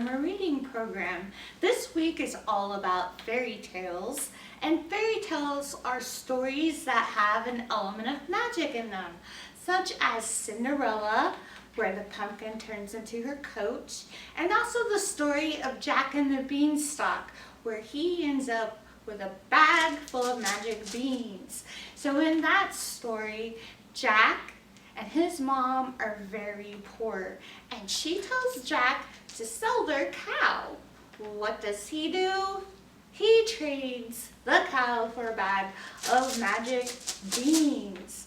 summer reading program. This week is all about fairy tales, and fairy tales are stories that have an element of magic in them, such as Cinderella, where the pumpkin turns into her coach, and also the story of Jack and the Beanstalk, where he ends up with a bag full of magic beans. So in that story, Jack and his mom are very poor, and she tells Jack to sell their cow. What does he do? He trades the cow for a bag of magic beans.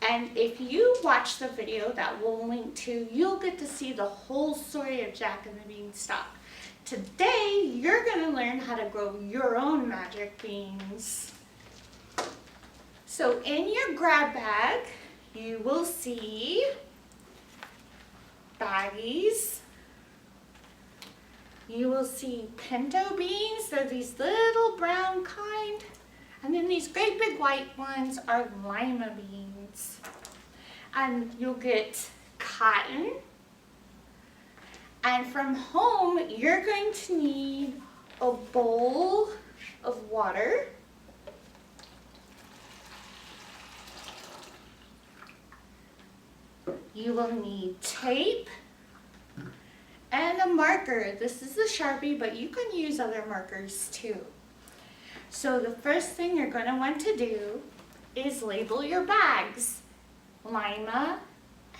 And if you watch the video that we'll link to, you'll get to see the whole story of Jack and the Beanstalk. Today, you're going to learn how to grow your own magic beans. So in your grab bag, you will see baggies. You will see pinto beans. They're these little brown kind. And then these great big white ones are lima beans. And you'll get cotton. And from home, you're going to need a bowl of water. You will need tape and a marker. This is a Sharpie, but you can use other markers too. So the first thing you're going to want to do is label your bags. Lima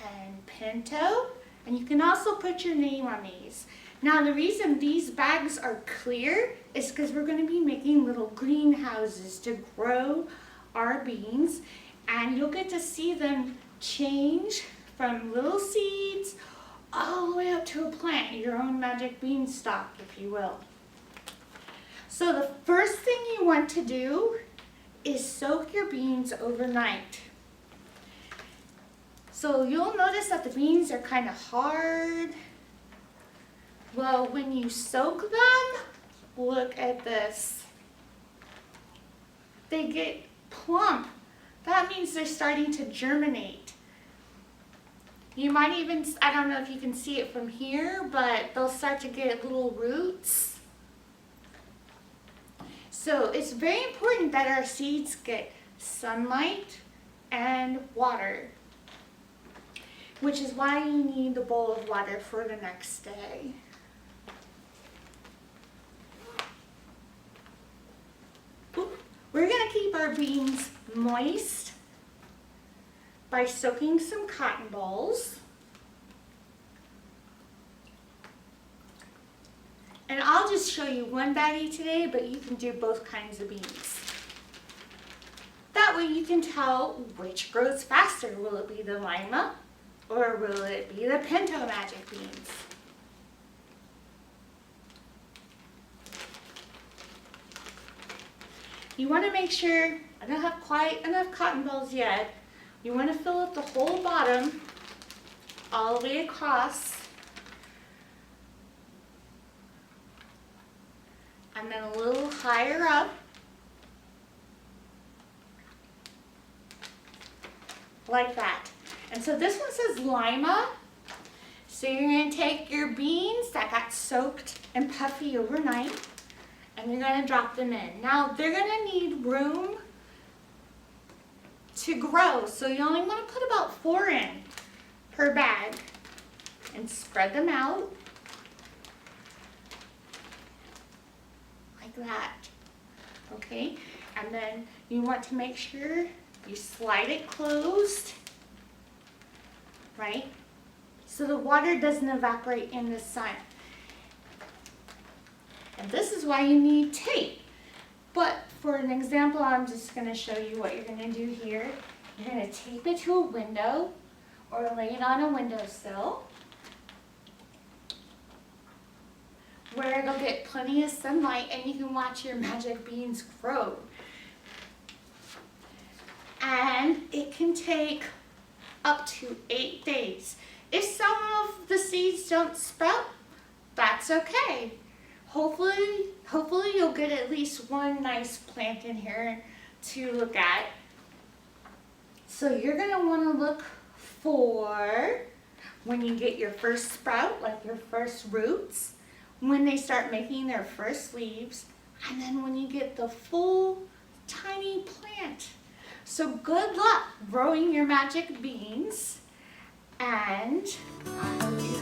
and pinto. And you can also put your name on these. Now the reason these bags are clear is because we're going to be making little greenhouses to grow our beans. And you'll get to see them change from little seeds all the way up to a plant, your own magic beanstalk, if you will. So the first thing you want to do is soak your beans overnight. So you'll notice that the beans are kind of hard. Well, when you soak them, look at this. They get plump. That means they're starting to germinate. You might even, I don't know if you can see it from here, but they'll start to get little roots. So it's very important that our seeds get sunlight and water, which is why you need the bowl of water for the next day. We're going to keep our beans moist by soaking some cotton balls. And I'll just show you one baggie today, but you can do both kinds of beans. That way you can tell which grows faster. Will it be the lima or will it be the pinto magic beans? You want to make sure, I don't have quite enough cotton balls yet, you want to fill up the whole bottom all the way across, and then a little higher up, like that. And so this one says lima, so you're going to take your beans that got soaked and puffy overnight, and you're going to drop them in. Now they're going to need room to grow, so you only want to put about 4 in per bag and spread them out like that. Okay, and then you want to make sure you slide it closed, right? So the water doesn't evaporate in the sun. And this is why you need tape. But for an example, I'm just going to show you what you're going to do here. You're going to tape it to a window or lay it on a windowsill where it'll get plenty of sunlight and you can watch your magic beans grow. And it can take up to 8 days. If some of the seeds don't sprout, that's okay. Hopefully you'll get at least one nice plant in here to look at. So you're going to want to look for, when you get your first sprout, like your first roots, when they start making their first leaves, and then when you get the full tiny plant. So good luck growing your magic beans, and I hope you